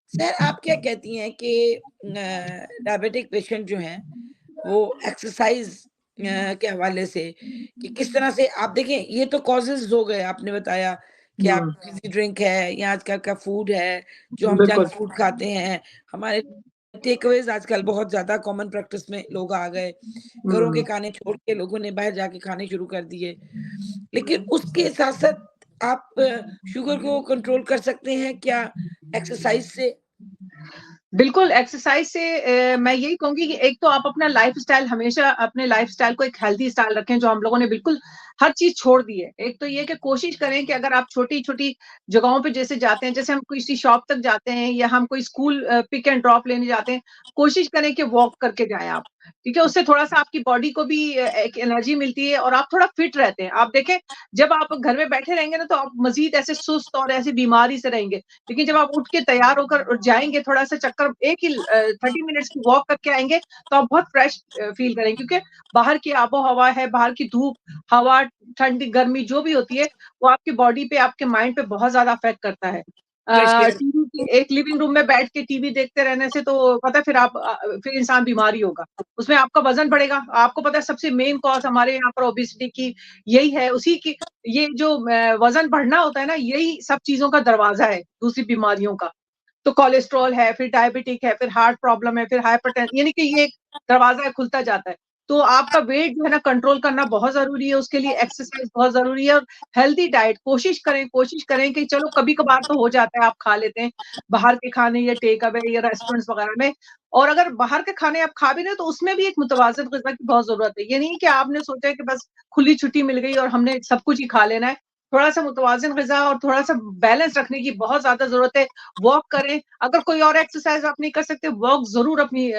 Sir आप क्या कहती हैं कि डायबिटिक पेशेंट जो हैं वो एक्सरसाइज के हवाले से कि किस तरह से आप देखें, ये तो कॉजेज हो गए, आपने बताया कि आप हुँ, फिजी ड्रिंक है या आजकल का फूड है जो हम जंक बिल्कुल। फूड खाते हैं, हमारे टेक अवेज आजकल बहुत ज्यादा कॉमन प्रैक्टिस में लोग आ गए, घरों के हुँ। खाने छोड़ के लोगों ने बाहर जाके खाने शुरू कर दिए। लेकिन उसके साथ साथ आप शुगर को कंट्रोल कर सकते हैं क्या एक्सरसाइज से? बिल्कुल, एक्सरसाइज़ से मैं यही कहूँगी कि एक तो आप अपना लाइफ़स्टाइल हमेशा अपने लाइफ़स्टाइल को एक हेल्दी स्टाइल रखें, जो हम लोगों ने बिल्कुल हर चीज़ छोड़ दी है। एक तो ये कि कोशिश करें कि अगर आप छोटी-छोटी जगहों पे जैसे जाते हैं, जैसे हम किसी शॉप तक जाते हैं या हम कोई स्कूल पिक एंड ड्रॉप लेने जाते हैं, कोशिश करें कि वॉक करके जाएँ आप। ठीक है? उससे थोड़ा-सा आपकी बॉडी को भी एक एनर्जी मिलती है और आप थोड़ा फिट रहते हैं। आप देखें, जब आप घर में बैठे रहेंगे ना, तो आप मज़ीद ऐसे सुस्त और ऐसी बीमारी से रहेंगे। लेकिन जब आप उठ के तैयार होकर जाएँगे, थोड़ा-सा चक्कर 30 मिनट्स की वॉक करके आएँगे, तो आप बहुत फ्रेश फ़ील करेंगे क्योंकि बाहर की आबो-हवा है, बाहर की धूप, हवा, ठंडी, गर्मी जो भी होती है, वो आपकी बॉडी पे, आपके माइंड पे बहुत ज़्यादा अफ़ेक्ट करता है। Fresh air. टीवी की एक लिविंग रूम में बैठ के टीवी देखते रहने से तो पता है फिर इंसान बीमार ही होगा। उसमें आपका वज़न बढ़ेगा। आपको पता है सबसे मेन कॉज़ हमारे यहाँ पर ओबेसिटी की यही है, उसी की ये जो वज़न बढ़ना होता है ना, यही सब चीज़ों का दरवाज़ा है, दूसरी बीमारियों का। तो कोलेस्टेरॉल है, फिर डायबिटिक है, फिर हार्ट प्रॉब्लम है, फिर यानी कि ये एक दरवाज़ा है, खुलता जाता है। तो आपका वेट जो है ना कंट्रोल करना बहुत ज़रूरी है, उसके लिए एक्सरसाइज़ बहुत ज़रूरी है और हेल्दी डाइट कोशिश करें कि चलो कभी-कभार तो हो जाता है, आप खा लेते हैं, बाहर के खाने या टेक अवे या रेस्टोरेंट्स वगैरह में। और अगर बाहर के खाने आप खा भी रहे हो तो उसमें भी एक मुतवाज़िन ग़िज़ा की बहुत ज़रूरत है। ये नहीं कि आपने सोचा है कि बस खुली छुट्टी मिल गई और हमने सब कुछ ही खा लेना है। थोड़ा-सा मुतवाज़िन ग़िज़ा और थोड़ा-सा बैलेंस रखने की बहुत ज़्यादा ज़रूरत है। वॉक करें, अगर कोई और एक्सरसाइज़ आप नहीं कर सकते, वॉक ज़रूर अपनी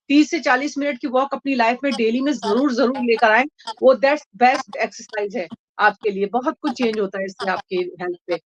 30 से 40 मिनट की वॉक अपनी लाइफ़ में डेली में ज़रूर लेकर आएँ। वो दैट्स बेस्ट एक्सरसाइज़ है आपके लिए, बहुत कुछ चेंज होता है इससे आपकी हेल्थ पे।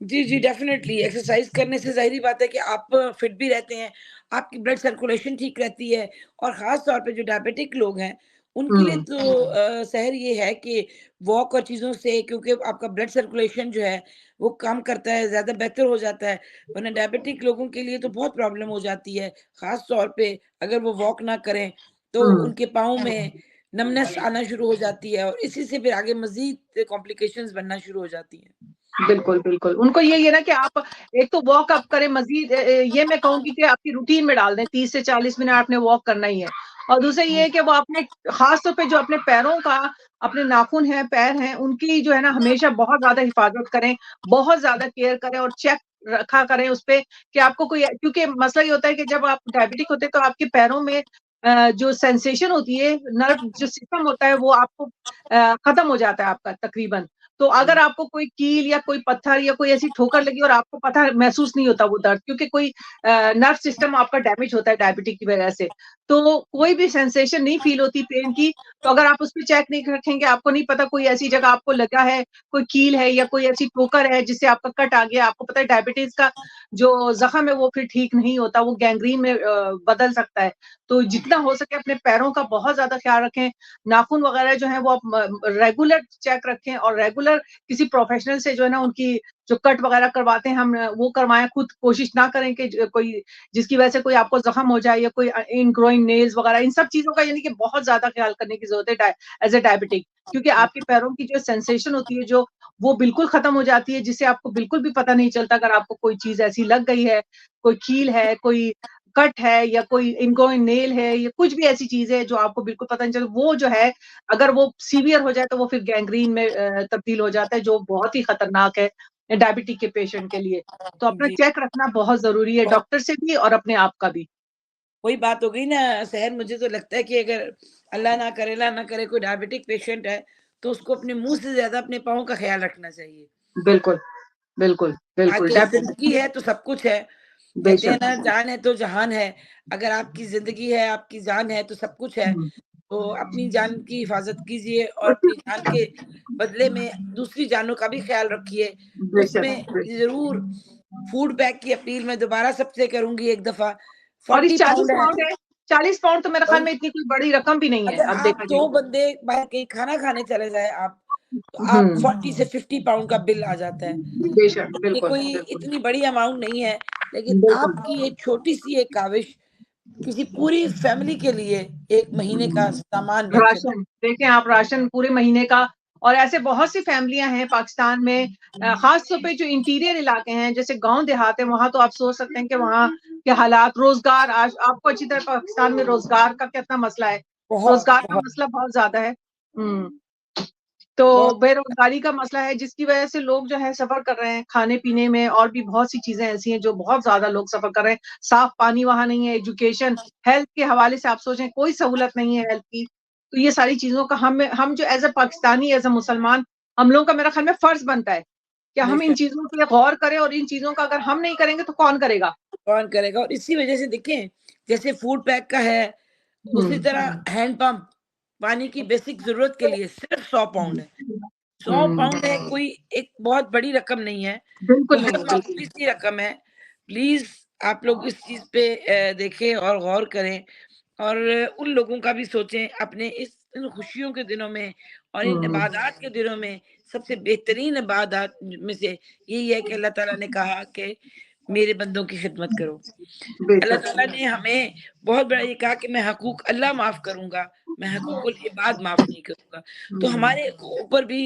जी, जी, डेफ़िनेटली एक्सरसाइज़ करने से ज़ाहिर-सी बात है कि आप फिट भी रहते हैं, आपकी ब्लड सर्कुलेशन ठीक रहती है और ख़ास तौर पे जो डायबिटिक लोग हैं, उनके लिए हुँ, तो सहर ये है कि वॉक और चीज़ों से, क्योंकि आपका ब्लड सर्कुलेशन जो है, वो काम करता है, ज़्यादा बेहतर हो जाता है। वरना डायबिटिक लोगों के लिए तो बहुत प्रॉब्लम हो जाती है, ख़ास तौर पे अगर वो वॉक ना करें, तो हुँ। उनके पाँव में नमनेस आना शुरू हो जाती है और इसी से फिर आगे मज़ीद कॉम्प्लिकेशंस बनना शुरू हो जाती हैं। बिल्कुल, बिल्कुल। उनको यही है ना कि आप एक तो वॉक आप करें मज़ीद ये मैं कहूँगी कि आपकी रूटीन में डाल दें, 30 से 40 मिनट आपने वॉक करना ही है। और दूसरा ये है कि वो अपने ख़ास तौर पे जो अपने पैरों का अपने नाखून हैं, पैर हैं, उनकी जो है ना हमेशा बहुत ज़्यादा हिफ़ाज़त करें, बहुत ज़्यादा केयर करें और चेक रखा करें उसपे कि आपको कोई क्योंकि मसला ये होता है कि जब आप डायबिटिक होते हैं तो आपके पैरों में जो सेंसेशन होती है, नर्व जो सिस्टम होता है वो आपको ख़त्म हो जाता है आपका तकरीबन। तो अगर आपको कोई कील या कोई पत्थर या कोई ऐसी ठोकर लगी और आपको पता है महसूस नहीं होता वो दर्द क्योंकि कोई नर्व सिस्टम आपका डैमेज होता है डायबिटिक की वजह से। तो कोई भी सेंसेशन नहीं फ़ील होती पेन की, तो अगर आप उसपे चेक नहीं रखेंगे, आपको नहीं पता कोई ऐसी जगह आपको लगा है, कोई कील है या कोई ऐसी ठोकर है जिससे आपका कट आ गया, आपको पता है डायबिटीज़ का जो ज़ख्म है वो फिर ठीक नहीं होता, वो गैंग्रीन में बदल सकता है। तो जितना हो सके अपने पैरों का बहुत ज़्यादा ख़्याल रखें, नाख़ून वग़ैरह जो है वो आप रेगुलर चेक रखें और रेगुलर किसी प्रोफ़ेशनल से जो है ना उनकी जो कट वग़ैरह करवाते हैं हम वो करवाएँ, खुद कोशिश ना करें कि कोई जिसकी वज़ह से कोई आपको ज़ख्म हो जाए या कोई इनग्रोइंग नेल्स वग़ैरह इन सब चीज़ों का यानी कि बहुत ज़्यादा ख़्याल करने की ज़रूरत है एज़ अ डायबिटिक क्योंकि आपके पैरों की जो सेंसेशन होती है जो वो बिल्कुल ख़त्म हो जाती है जिससे आपको बिल्कुल भी पता नहीं चलता अगर आपको कोई चीज़ ऐसी लग गई है, कोई कील है, कोई कट है या कोई इनग्रोइंग नेल है या कुछ भी ऐसी चीज़ है जो आपको बिल्कुल पता नहीं चल वो जो है अगर वो सीवियर हो जाए तो वो फिर गैंग्रीन में तब्दील हो जाता है जो बहुत ही खतरनाक है डायबिटिक के पेशेंट के लिए। तो अपना जी, चेक रखना बहुत ज़रूरी है बहुत डॉक्टर से भी और अपने आप का भी। वही बात हो गई ना सहर, मुझे तो लगता है कि अगर अल्लाह ना करे कोई डायबिटिक पेशेंट है, तो उसको अपने मुँह से ज़्यादा अपने पाँव का ख़्याल रखना चाहिए। बिल्कुल, बिल्कुल, बिल्कुल आगे ज़िंदगी डेफ़िनिटली है तो सब कुछ है। कहते हैं बेशक। ना जान है तो जहान है। अगर आपकी ज़िंदगी है, आपकी जान है तो सब कुछ है। हुँ, तो अपनी जान की हिफ़ाज़त कीजिए और अपनी जान के बदले में दूसरी जानों का भी ख़्याल रखिए। बेशक, उसमें ज़रूर फूड बैग की अपील मैं दोबारा सबसे करूँगी एक दफ़ा। और इस 40 40 पाउंड है। पाउंड है, 40 पाउंड तो मेरे ख़्याल वही, में इतनी कोई बड़ी रकम भी नहीं है, अगर अब आप देखा जाए 2 तो। बंदे बाहर कहीं खाना खाने चले जाएँ आप, तो आप हुँ, 40 से 50 पाउंड का बिल आ जाता है। बेशक, ये बिल्कुल, कोई बिल्कुल, इतनी बड़ी अमाउंट नहीं है, लेकिन बिल्कुल। आपकी एक छोटी-सी एक काविश किसी पूरी फैमिली के लिए 1 महीने का सामान बन सकती राशन, देखें आप राशन पूरे महीने का और ऐसे बहुत सी फैमिलियाँ हैं पाकिस्तान में ख़ास तौर पे जो इंटीरियर इलाके हैं, जैसे गाँव देहात है, वहाँ तो आप सोच सकते हैं कि वहाँ के हालात रोज़गार आज आपको अच्छी तरह पाकिस्तान में रोज़गार का कितना मसला है। बहुत, रोज़गार का बहुत, मसला बहुत ज़्यादा है। हुँ। तो बहुत बेरोज़गारी का मसला है जिसकी वज़ह से लोग जो है सफ़र कर रहे हैं, खाने-पीने में और भी बहुत सी चीज़ें ऐसी हैं जो बहुत ज़्यादा लोग सफ़र कर रहे हैं। साफ़ पानी वहाँ नहीं है, एजुकेशन, हेल्थ के हवाले से आप सोचें कोई सहूलत नहीं है हेल्थ की। तो ये सारी चीज़ों का हम जो as a Pakistani, as a मुसलमान हम लोगों का मेरा ख़्याल में फ़र्ज़ बनता है कि हम इन बेशक चीज़ों पे गौर करें और इन चीज़ों का अगर हम नहीं करेंगे तो कौन करेगा? कौन करेगा और इसी वज़ह से देखें, जैसे फूड पैक का है, हुँ। उसी तरह हैंड पंप पानी की बेसिक ज़रूरत के लिए सिर्फ़ 100 पाउंड है। 100 हुँ। पाउंड है कोई एक बहुत बड़ी रकम नहीं है, बिल्कुल नहीं बहुत है, बिल्कुल। मामूली सी रकम है। प्लीज़ आप लोग इस चीज़ पे देखें और गौर करें और उन लोगों का भी सोचें अपने इन खुशियों के दिनों में और इन हुँ। इबादत के दिनों में सबसे बेहतरीन इबादत में से यही है कि अल्लाह ताला ने कहा कि मेरे बंदों की खिदमत करो। अल्लाह बेशक। ताला ने हमें बहुत बड़ा ये कहा कि मैं हकूक अल्लाह माफ़ करूँगा, मैं हकूकुल इबाद माफ़ नहीं करूँगा। तो हुँ। हमारे ऊपर भी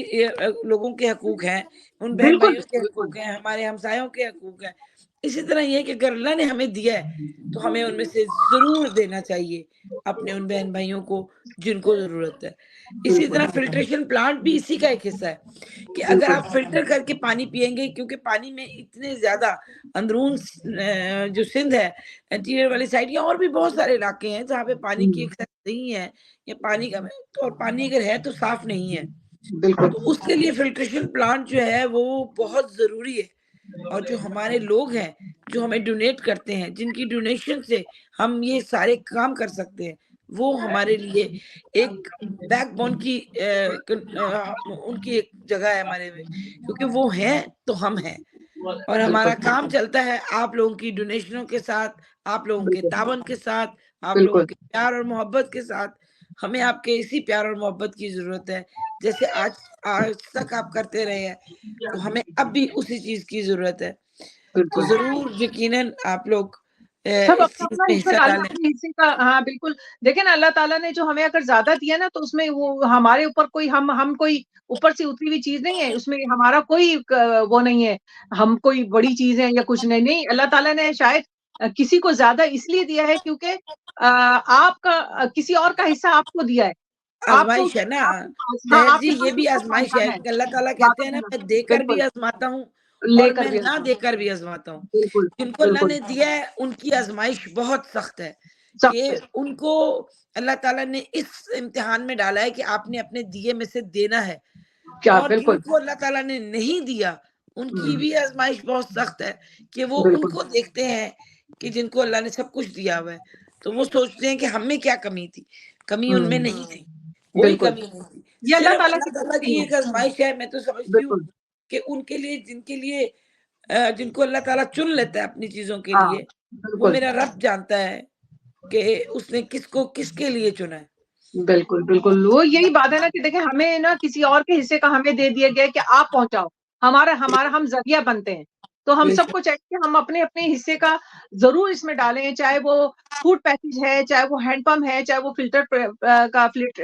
लोगों के हकूक हैं, उन बिल्कुल, बहन-भाइयों के बिल्कुल। हकूक हैं, हमारे हमसायों के हकूक हैं। इसी तरह ये है कि अगर अल्लाह ने हमें दिया है, तो हमें उनमें से ज़रूर देना चाहिए अपने उन बहन-भाइयों को जिनको ज़रूरत है। इसी बिल्कुल, तरह फ़िल्ट्रेशन प्लांट भी इसी का एक हिस्सा है कि अगर बिल्कुल। आप फ़िल्टर करके पानी पिएँगे क्योंकि पानी में इतने ज़्यादा अंदरून जो सिंध है इंटीरियर वाली साइड या और भी बहुत सारे इलाके हैं जहाँ पे पानी की हुँ, एक्सेस नहीं है या पानी कम है तो और पानी अगर है तो साफ नहीं है बिल्कुल। तो उसके लिए फिल्ट्रेशन प्लांट जो है वो बहुत जरूरी है और जो हमारे लोग हैं जो हमें डोनेट करते हैं जिनकी डोनेशन से हम ये सारे काम कर सकते हैं वो हमारे लिए एक बैकबोन की उनकी एक जगह है हमारे में क्योंकि वो हैं तो हम हैं और हमारा बिल्कुल, काम चलता है आप लोगों की डोनेशनों के साथ, आप लोगों के बिल्कुल, तावन के साथ, आप लोगों बिल्कुल, के प्यार और मोहब्बत के साथ। हमें आपके इसी प्यार और मोहब्बत की ज़रूरत है। जैसे आज आज तक आप करते रहे हैं, तो हमें अब भी उसी चीज़ की ज़रूरत है। तो बिल्कुल। ज़रूर यकीनन आप लोग सब इस चीज़ अपना-अपना में हिस्सा हिस्सा डालें, डालें। अपने हिस्से का हाँ, बिल्कुल। देखिए ना अल्लाह ताला ने जो हमें अगर ज़्यादा दिया ना तो उसमें वो हमारे ऊपर कोई हम कोई ऊपर से उतरी हुई चीज़ नहीं है, उसमें हमारा कोई वो नहीं है, हम कोई बड़ी चीज़ है या कुछ नहीं, नहीं अल्लाह ताला ने शायद किसी को ज़्यादा इसलिए दिया है क्योंकि आपका किसी और का हिस्सा आपको दिया है। आपको आज़माइश है ना। आपके पास हाँ, तहर जी आपके पास ये भी उसको आज़माइश है पहुँचाना है। क्योंकि अल्लाह ताला कहते ज़्यादा हैं ना देना मैं देकर भी बिल्कुल, आज़माता हूँ और लेकर मैं भी ना आज़माना। देकर भी आज़माता हूँ। बिल्कुल, जिनको अल्लाह बिल्कुल, ने दिया है उनकी आज़माइश बहुत सख्त है कि सख्त है। उनको अल्लाह ताला ने इस इम्तिहान में डाला है कि आपने अपने दिए में से देना है क्या और बिल्कुल। जिनको अल्लाह ताला ने नहीं दिया उनकी हुँ, भी आज़माइश बहुत सख्त है कि वो बिल्कुल। उनको देखते हैं कि जिनको अल्लाह ने सब कुछ दिया हुआ है तो वो सोचते हैं कि हम में क्या कमी थी, कमी उनमें हुँ, नहीं थी, कोई बिल्कुल। कमी नहीं थी, ये अल्लाह सिर्फ ताला अल्लाह की ताला दोस्ती की है। एक आज़माइश है। मैं तो समझती हूँ बिल्कुल, कि उनके लिए जिनके लिए जिनको अल्लाह ताला चुन लेता है अपनी चीज़ों के हाँ, लिए, वो बिल्कुल, मेरा रब जानता है कि उसने किसको किसके लिए चुना है। बिल्कुल, बिल्कुल। वो यही बात है ना कि देखिए हमें ना किसी और के हिस्से का हमें दे दिया गया है कि आप पहुँचाओ। हमारा हमारा हम ज़रिया बनते हैं। तो हम बेशक सबको चाहिए कि हम अपने-अपने हिस्से का ज़रूर इसमें डालें, चाहे वो फूड पैकेज है, चाहे वो हैंडपंप है, चाहे वो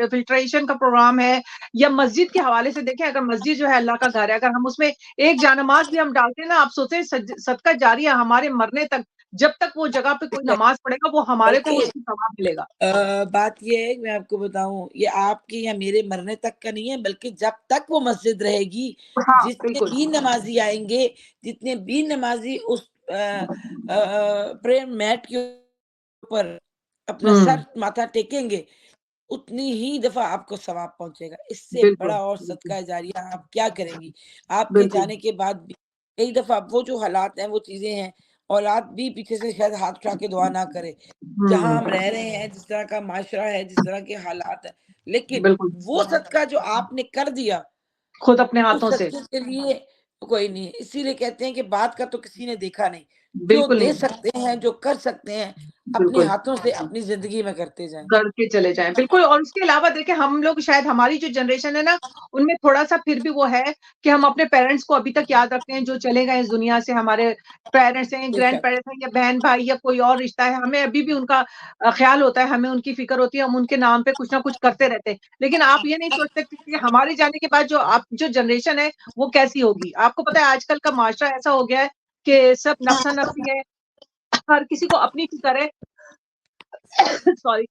फ़िल्ट्रेशन का प्रोग्राम है या मस्जिद के हवाले से देखें अगर मस्जिद जो है अल्लाह का घर है, अगर हम उसमें एक जानमाज़ भी हम डालते हैं ना, आप सोचें सदका जारिया हमारे मरने तक, जब तक वो जगह पे कोई नमाज़ पढ़ेगा, वो हमारे को बल्कि उसकी सवाब मिलेगा। बात ये है कि मैं आपको बताऊँ ये आपके या मेरे मरने तक का नहीं है बल्कि जब तक वो मस्जिद रहेगी, हाँ, जितने बिल्कुल। भी नमाज़ी आएँगे, जितने भी नमाज़ी उस प्रेयर मैट के ऊपर अपना हुँ, सर माथा टेकेंगे, उतनी ही दफ़ा आपको सवाब पहुँचेगा। इससे बिल्कुल, बड़ा और बिल्कुल, सदका जारिया आप क्या करेंगी? आपके बिल्कुल। जाने के बाद भी कई दफ़ा वो जो हालात हैं, वो चीज़ें हैं, औलाद भी पीछे से शायद हाथ उठा के दुआ ना करे। जहाँ हुँ, हम रह रहे हैं, जिस तरह का माशरा है, जिस तरह के हालात हैं, लेकिन बिल्कुल, वो सदका जो आपने कर दिया, खुद अपने उस हाथों से। सदके के लिए कोई नहीं है। इसीलिए कहते हैं कि बाद का तो किसी ने देखा नहीं, जो बिल्कुल दे नहीं, सकते हैं, जो कर सकते हैं, अपने बिल्कुल। हाथों से अपनी ज़िंदगी में करते जाएँ। करके चले जाएँ, बिल्कुल। और उसके अलावा देखिए हम लोग शायद हमारी जो जनरेशन है ना, उनमें थोड़ा-सा फिर भी वो है कि हम अपने पेरेंट्स को अभी तक याद रखते हैं, जो चले गए इस दुनिया से, हमारे पेरेंट्स हैं, बेशक, ग्रैंड-पेरेंट्स हैं या बहन-भाई या कोई और रिश्ता है, हमें अभी भी उनका ख़्याल होता है, हमें उनकी फ़िक्र होती है, हम उनके नाम पे कुछ ना कुछ करते रहते हैं। लेकिन आप ये नहीं सोच सकते कि हमारे जाने के बाद जो जनरेशन है, वो कैसी होगी? आपको पता है आजकल का माशरा ऐसा हो गया है कि सब नफ़्सा-नफ़्सी है, हर किसी को अपनी फ़िक्र है। सॉरी।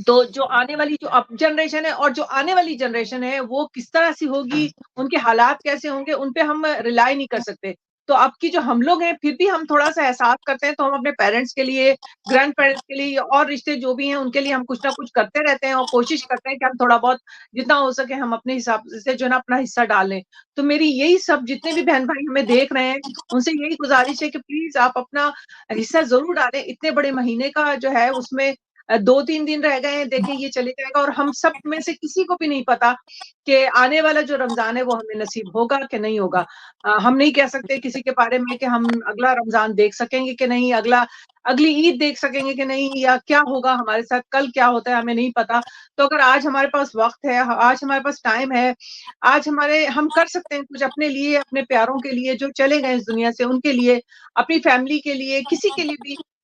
तो जो आने वाली जो अब जनरेशन है और जो आने वाली जनरेशन है, वो किस तरह से होगी, उनके हालात कैसे होंगे, उन पे हम रिलाय नहीं कर सकते। तो अब की जो हम लोग हैं, फिर भी हम थोड़ा-सा एहसास करते हैं, तो हम अपने पेरेंट्स के लिए, ग्रैंड पेरेंट्स के लिए या और रिश्ते जो भी हैं, उनके लिए हम कुछ ना कुछ करते रहते हैं और कोशिश करते हैं कि हम थोड़ा बहुत जितना हो सके हम अपने हिसाब से जो है ना अपना हिस्सा डालें। तो मेरी यही सब जितने भी बहन-भाई हमें देख रहे हैं, उनसे यही गुज़ारिश है कि प्लीज़ आप अपना हिस्सा ज़रूर डालें। इतने बड़े महीने का जो है उसमें 2-3 दिन रह गए हैं, देखिए ये चले जाएगा और हम सब में से किसी को भी नहीं पता कि आने वाला जो रमज़ान है वो हमें नसीब होगा कि नहीं होगा। हम नहीं कह सकते किसी के बारे में कि हम अगला रमज़ान देख सकेंगे कि नहीं, अगली ईद देख सकेंगे कि नहीं या क्या होगा हमारे साथ, कल क्या होता है हमें नहीं पता। तो अगर आज हमारे पास वक़्त है, आज हमारे पास टाइम है, आज हम कर सकते हैं कुछ अपने लिए, अपने प्यारों के लिए जो चले गए इस दुनिया से, उनके लिए, अपनी फैमिली के लिए, किसी के लिए भी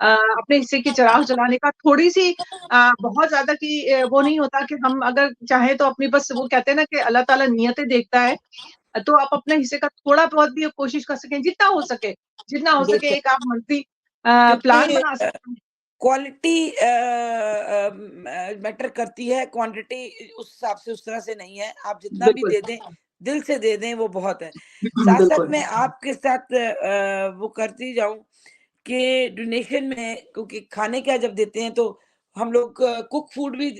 अपने हिस्से की चिराग जलाने का। थोड़ी-सी बहुत ज़्यादा कि वो नहीं होता कि हम अगर चाहें तो अपनी बस वो कहते हैं ना कि अल्लाह ताला नियतें देखता है। तो आप अपने हिस्से का थोड़ा बहुत भी कोशिश कर सकें, जितना हो सके बेशक। एक आप मंथली प्लान क्योंकि बना सकते हैं। क्वालिटी मैटर करती है, क्वांटिटी उस हिसाब से उस तरह से नहीं है। आप जितना भी बिल्कुल, दे दें, दिल से दे दें वो बहुत है। साथ-साथ बिल्कुल, मैं आपके साथ वो करती जाऊँ कि डोनेशन में क्योंकि खाने का जब देते हैं तो हम लोग कुक फूड भी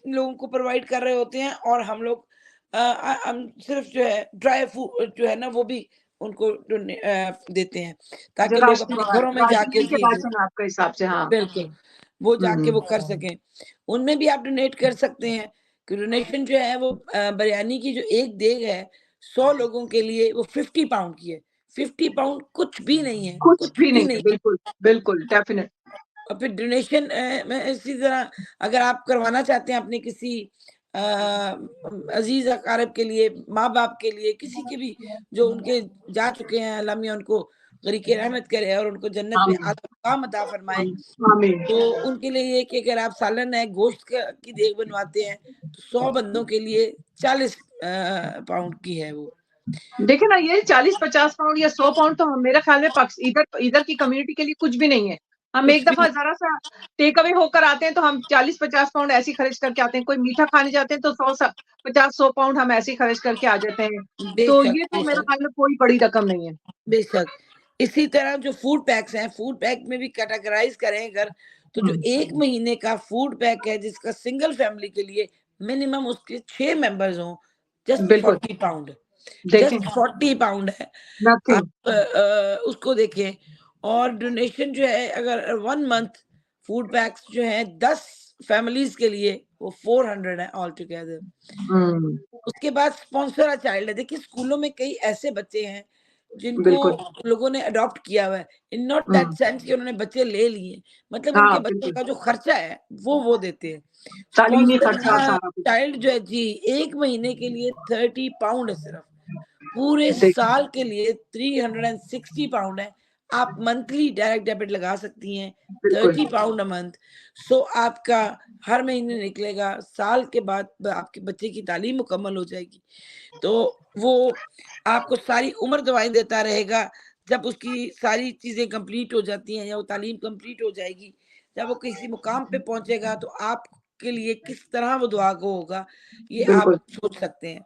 लोगों को प्रोवाइड कर रहे होते हैं और हम सिर्फ जो है ड्राई फूड जो है ना वो भी उनको देते हैं जो ताकि लोग अपने घरों में जाके राशनिंग के जी, जी। राशन आपके हिसाब से, हाँ। बिल्कुल, वो हुँ, जाके वो हुँ। कर सकें। उनमें भी आप डोनेट कर सकते हैं कि डोनेशन जो है वो बिरयानी की जो एक देग है 100 लोगों के लिए वो 50 पाउंड की है। 50 पाउंड कुछ भी नहीं है, कुछ कुछ भी भी नहीं है, नहीं। बिल्कुल, बिल्कुल, डेफ़िनेट और फिर डोनेशन में इसी तरह अगर आप करवाना चाहते हैं अपने किसी अज़ीज़ अक़ारिब के लिए, माँ-बाप के लिए, किसी के भी जो उनके जा चुके हैं, अल्लाह मियाँ उनको ग़रीक़ रहमत करे और उनको जन्नत में आमीन, आला मक़ाम अता फ़रमाए। आमीन। तो उनके लिए ये कि अगर आप सालन है, गोश्त का की देग बनवाते हैं, तो 100 बंदों के लिए 40 पाउंड की है वो। देखिए ना ये 40-50 पाउंड या 100 पाउंड तो मेरे ख़्याल में इधर इधर की कम्युनिटी के लिए कुछ भी नहीं है। हम एक कुछ भी दफ़ा नहीं ज़रा-सा टेक अवे होकर आते हैं तो हम 40-50 पाउंड ऐसे ही खर्च करके आते हैं। कोई मीठा खाने जाते हैं तो 100 स 50-100 पाउंड हम ऐसे ही खर्च करके आ जाते हैं। तो बेशक, ये तो मेरे बेशक, ख़्याल में कोई बड़ी रकम नहीं है। बेशक। इसी तरह जो फूड पैक्स हैं, फूड पैक में भी कैटेगराइज़ करें अगर, तो जो हुँ, 1 महीने का फूड पैक है जिसका सिंगल फैमिली के लिए मिनिमम उसके 6 मेंबर्स हों, जस्ट बिल्कुल, 40 पाउंड। देखें जस्ट 40 पाउंड है। नथिंग आप उसको देखें और डोनेशन जो है अगर 1 मंथ फूड पैक्स जो हैं 10 फैमिलीज़ के लिए वो 400 है ऑल टुगेदर। हुँ, उसके बाद स्पॉन्सर अ चाइल्ड है। देखिए स्कूलों में कई ऐसे बच्चे हैं जिनको बिल्कुल। लोगों ने अडॉप्ट किया हुआ है। In not that hmm, sense कि उन्होंने बच्चे ले लिए। मतलब हाँ, उनके बच्चों बिल्कुल। का जो खर्चा है वो देते हैं। तालीमी स्पॉन्सर खर्चा सारा कुछ चाइल्ड जो है जी 1 महीने के लिए 30 पाउंड है सिर्फ। पूरे देखें, साल के लिए 360 पाउंड है। आप मंथली डायरेक्ट डेबिट लगा सकती हैं, बिल्कुल, 30 पाउंड अ मंथ। सो आपका हर महीने निकलेगा, साल के बाद आपके बच्चे की तालीम मुकम्मल हो जाएगी। तो वो आपको सारी उम्र दवाएँ देता रहेगा। जब उसकी सारी चीज़ें कंप्लीट हो जाती हैं या वो तालीम कंप्लीट हो जाएगी, जब वो किसी मुकाम पे पहुँचेगा तो आपके लिए किस तरह वो दुआ गो होगा, ये आप बिल्कुल। सोच सकते हैं।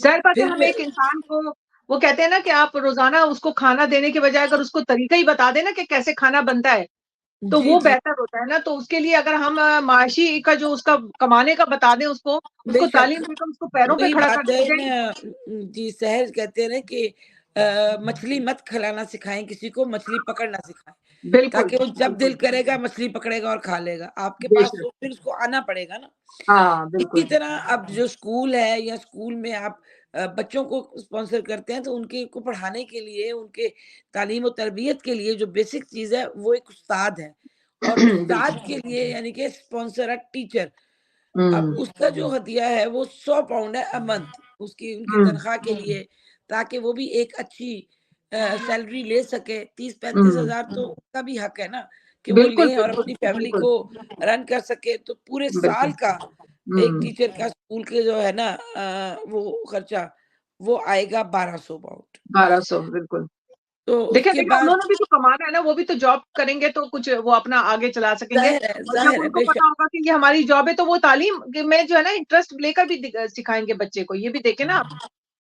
ज़ाहिर बात है फिर हम एक इंसान को वो कहते हैं ना कि आप रोज़ाना उसको खाना देने के बजाय अगर उसको तरीका ही बता दें ना कि कैसे खाना बनता है, तो जी, वो जी। बेहतर होता है ना। तो उसके लिए अगर हम माशी का जो उसका कमाने का बता दें उसको बेशक, तालीम देकर उसको पैरों पे वही खड़ा कर बात है दिया जाए। ना जी सहज कहते हैं ना कि मछली मत खिलाना सिखाएँ किसी को, मछली पकड़ना सिखाएँ, बिल्कुल, ताकि वो जब दिल बिल्कुल, करेगा मछली पकड़ेगा और खा लेगा। आपके पास बेशक। तो फिर उसको आना पड़ेगा ना। हाँ, इसी बिल्कुल। तरह अब जो स्कूल है या स्कूल में आप बच्चों को स्पॉन्सर करते हैं, तो उनके को पढ़ाने के लिए, उनके तालीम और तरबियत के लिए जो बेसिक चीज़ है, वो एक उस्ताद है। और उस्ताद बिल्कुल। के लिए यानी कि स्पॉन्सर अ टीचर, अब हुँ, उसका जो हदिया है वो 100 पाउंड है अ मंथ उसकी उनकी हुँ, तनख्वाह के लिए, ताकि वो भी एक अच्छी सैलरी ले सके। 30-35 हुँ। हज़ार तो उनका भी हक है ना, कि वो बिल्कुल, लें और बिल्कुल, अपनी फैमिली बिल्कुल, को रन कर सके। तो पूरे साल बिल्कुल। का एक हुँ, टीचर का स्कूल के जो है ना वो खर्चा वो आएगा 1200 पाउंड। 1200 बिल्कुल। तो देखिए उसके देखिए बाद उन्होंने भी तो कमाना है ना, वो भी तो जॉब करेंगे तो कुछ वो अपना आगे चला सकेंगे और जब ज़ाहिर है उनको बेशक। पता होगा कि ये हमारी जॉब है तो वो तालीम के में जो है ना इंटरेस्ट लेकर भी सिखाएँगे बच्चे को, ये भी देखें ना आप।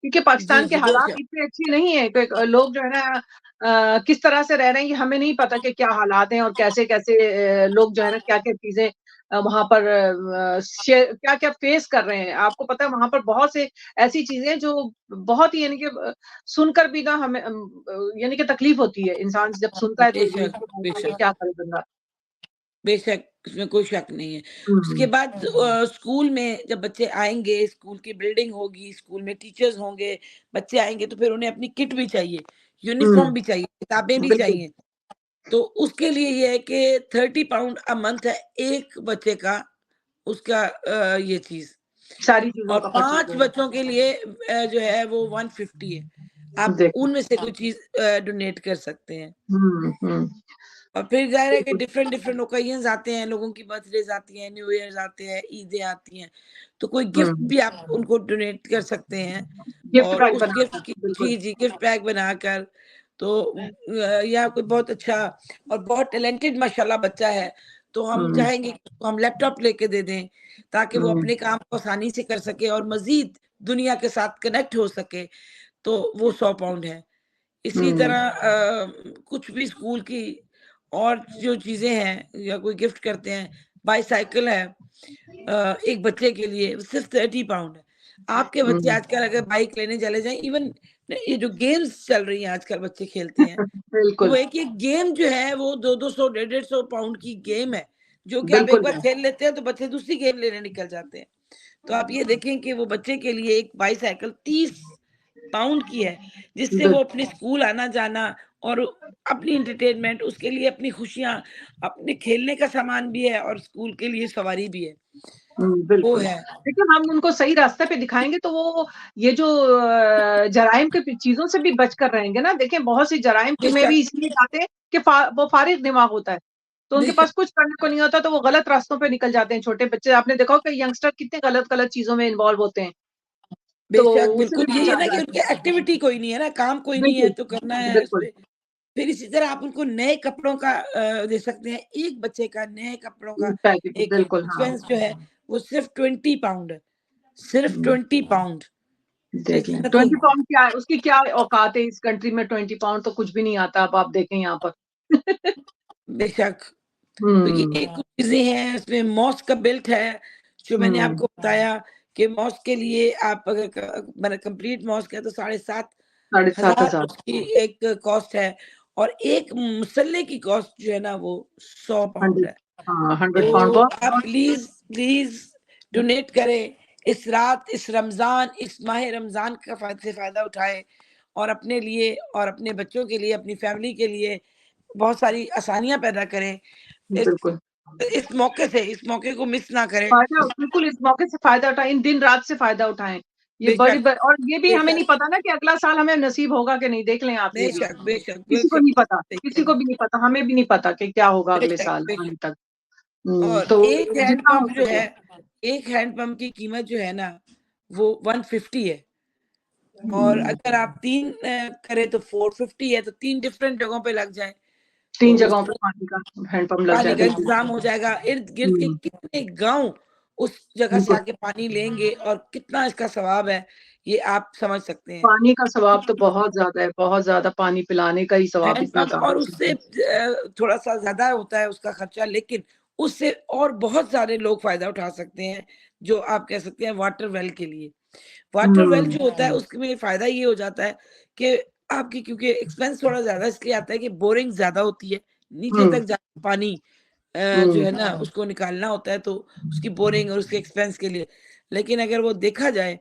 क्योंकि जी, पाकिस्तान के जी, हालात बेशक, इतने अच्छे नहीं है कि लोग जो है ना किस तरह से रह रहे हैं ये हमें नहीं पता कि क्या हालात हैं और कैसे-कैसे लोग जो है ना क्या-क्या चीज़ें वहाँ पर क्या-क्या फेस कर रहे हैं। आपको पता है वहाँ पर बहुत से ऐसी चीज़ें हैं जो बहुत ही यानी कि सुनकर भी ना हमें यानी कि तकलीफ होती है, इंसान जब सुनता है तो बेशक, देखिए भाई बेशक। क्या करे बंदा। बेशक, इसमें कोई शक नहीं है। उसके हुँ, बाद स्कूल में जब बच्चे आएँगे, स्कूल की बिल्डिंग होगी, स्कूल में टीचर्स होंगे, बच्चे आएँगे तो फिर उन्हें अपनी किट भी चाहिए, यूनिफ़ॉर्म हुँ, भी चाहिए, किताबें भी बिल्कुल, चाहिए। तो उसके लिए ये है कि 30 पाउंड अ मंथ है एक बच्चे का उसका ये चीज़। सारी चीज़ों और का खर्च हो 5 जाएगा। बच्चों के लिए जो है वो 150 है। आप देखिए, उनमें से कोई चीज़ डोनेट कर सकते हैं। हुँ, हुँ, और फिर ज़ाहिर है कि बिल्कुल, डिफरेंट डिफरेंट ओकेजन्स आते हैं, लोगों की बर्थडेज़ आती हैं, न्यू ईयर्स आते हैं, ईदें आती हैं, तो कोई गिफ्ट हुँ, भी आप उनको डोनेट कर सकते हैं। गिफ्ट और पैक उस गिफ्ट बनाकर, की बिल्कुल। जी, जी, गिफ्ट पैक बनाकर तो या कोई बहुत अच्छा और बहुत टैलेंटेड माशाल्लाह बच्चा है, तो हम हुँ, चाहेंगे कि उसको हम लैपटॉप लेके दे दें, ताकि वो हुँ, अपने काम को आसानी से कर सके और मज़ीद दुनिया के साथ कनेक्ट हो सके, तो वो 100 पाउंड है। इसी हुँ, तरह कुछ भी स्कूल की और जो चीज़ें हैं या कोई गिफ्ट करते हैं, बाईसाइकिल है एक बच्चे के लिए सिर्फ़ 30 पाउंड है। आपके बच्चे हुँ, आजकल अगर बाइक लेने चले जाएँ इवन ये जो गेम्स चल रही हैं आजकल बच्चे खेलते हैं, तो वो बिल्कुल, एक एक गेम जो है वो 2-200 डेढ़-डेढ़ सौ पाउंड की गेम है, जो कि आप एक बिल्कुल, बार खेल लेते हैं तो बच्चे दूसरी गेम लेने निकल जाते हैं। तो आप ये देखें कि वो बच्चे के लिए एक बाईसाइकिल 30 पाउंड की है, जिससे बिल वो अपने स्कूल आना-जाना और अपनी एंटरटेनमेंट उसके लिए अपनी खुशियाँ, अपने खेलने का सामान भी है और स्कूल के लिए सवारी भी है, वो बिल्कुल। है। देखिए, हम उनको सही रास्ते पे दिखाएँगे तो वो ये जो जराइम के पी चीज़ों से भी बचकर रहेंगे ना। देखिए, बहुत सी जराइम क में बेशक, भी इसलिए जाते हैं कि वो फ़ारिग़ दिमाग होता है। तो उनके बेशक, पास कुछ करने को नहीं होता तो वो गलत रास्तों पे निकल जाते हैं। छोटे बच्चे आपने देखा होगा कि यंगस्टर कितने गलत-गलत चीज़ों में इन्वॉल्व होते हैं। तो बेशक, उससे बिल्कुल भी यही है बचा ना कि जाए। उनकी एक्टिविटी कोई नहीं है ना, काम कोई नहीं है बिल्कुल, तो करना है बिल्कुल। उसपे। फिर इसी तरह आप उनको नए कपड़ों का दे सकते हैं। एक बच्चे का नए कपड़ों का पैकेट एक बिल्कुल, हाँ। एक्सपेंस जो है वो सिर्फ़ 20 पाउंड है, सिर्फ़ हुँ, 20 पाउंड। देख इट्स लें। 20 नथिंग। पाउंड क्या है उसकी क्या औकात है इस कंट्री में 20 पाउंड तो कुछ भी नहीं आता अब आप देखें यहाँ पर। बेशक। तो हुँ, ये कुछ चीज़ें हैं, इसमें मॉस्क का बेल्ट है, जो मैंने हुँ, आपको बताया कि मॉस्क के लिए आप अगर मतलब कंप्लीट मॉस्क है तो 7,500 7,500 उसकी एक कॉस्ट है और एक मुसल्ले की कॉस्ट जो है ना वो 100 पाउंड 100 है। हाँ, 100 पाउंड तो बहुत आप प्लीज़, प्लीज़ डोनेट करें। इस रात, इस रमज़ान, इस माह रमज़ान का से फ़ायदा उठाएँ और अपने लिए और अपने बच्चों के लिए, अपनी फैमिली के लिए बहुत सारी आसानियाँ पैदा करें। इस बिल्कुल। इस मौके को मिस ना करें। फ़ायदा बिल्कुल इस मौके से फ़ायदा उठाएँ, इन दिन-रात से फ़ायदा उठाएँ। ये बड़ी बेशक, ब और ये भी हमें नहीं बेशक, पता ना कि अगला साल हमें नसीब होगा कि नहीं, देख लें आप ये भी। बेशक, बेशक, किसी को बेशक, नहीं पता, सही कह किसी रहे को हैं। भी नहीं पता, हमें भी नहीं पता कि क्या होगा अगले बेशक, साल बेशक आने तक। और तो एक हैंड जितना हो पंप जो सके है, एक हैंड पंप की कीमत जो है ना, वो 150 है और हुँ, अगर आप 3 करें तो 450 है, तो 3 डिफरेंट जगहों पे लग जाएँ, 3 तो जगहों पे पानी का हैंडपंप लग पानी जाए, का बिल्कुल। इंतज़ाम हो जाएगा। इर्द-गिर्द के हुँ, कितने गाँव उस जगह से बिल्कुल। आके पानी लेंगे और कितना इसका सवाब है, ये आप समझ सकते हैं। पानी का सवाब तो बहुत ज़्यादा है, बहुत ज़्यादा पानी पिलाने का ही सवाब इतना हैंडपंप ज़्यादा और है। उससे थोड़ा-सा ज़्यादा होता है उसका खर्चा, लेकिन उससे और बहुत सारे लोग फ़ायदा उठा सकते हैं, जो आप कह सकते हैं वाटर वेल के लिए। वाटर वेल हुँ, जो होता है उसमें फ़ायदा ये हो जाता है कि आपकी क्योंकि एक्सपेंस थोड़ा ज़्यादा इसलिए आता है कि बोरिंग ज़्यादा होती है, नीचे हुँ, तक जाके पानी जो हुँ, है ना उसको निकालना होता है तो उसकी बोरिंग और उसके एक्सपेंस के लिए। लेकिन अगर वो देखा जाए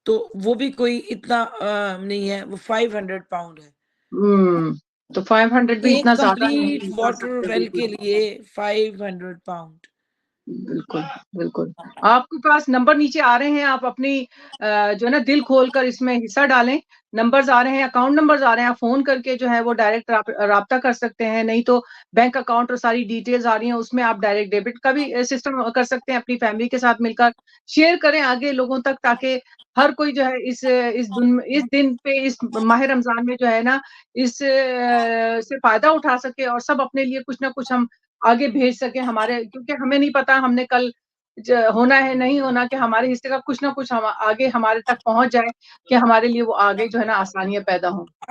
तो वो भी कोई इतना नहीं है, वो 500 पाउंड है। हुँ, तो 500 भी एक इतना ज़्यादा कंप्लीट नहीं कर वाटर सकते, वेल बिल्कुल। के लिए 500 पाउंड। बिल्कुल, बिल्कुल। आपके पास नंबर नीचे आ रहे हैं, आप अपनी जो है ना दिल खोलकर इसमें हिस्सा डालें। नंबर्स आ रहे हैं, अकाउंट नंबर्स आ रहे हैं, आप फ़ोन करके जो है वो डायरेक्ट राब्ता कर सकते हैं, नहीं तो बैंक अकाउंट और सारी डिटेल्स आ रही हैं, उसमें आप डायरेक्ट डेबिट का भी सिस्टम कर सकते हैं अपनी फैमिली के साथ मिलकर। शेयर करें आगे लोगों तक ताकि हर कोई जो है इस दिन पे इस माह रमज़ान में जो है ना से फ़ायदा उठा सके और सब अपने लिए कुछ ना कुछ हम आगे भेज सकें हमारे क्योंकि हमें नहीं पता हमने कल होना है, नहीं होना कि हमारे हिस्से का कुछ ना कुछ हम आगे हमारे तक पहुँच जाए कि हमारे लिए वो आगे जो है ना आसानियाँ पैदा हों।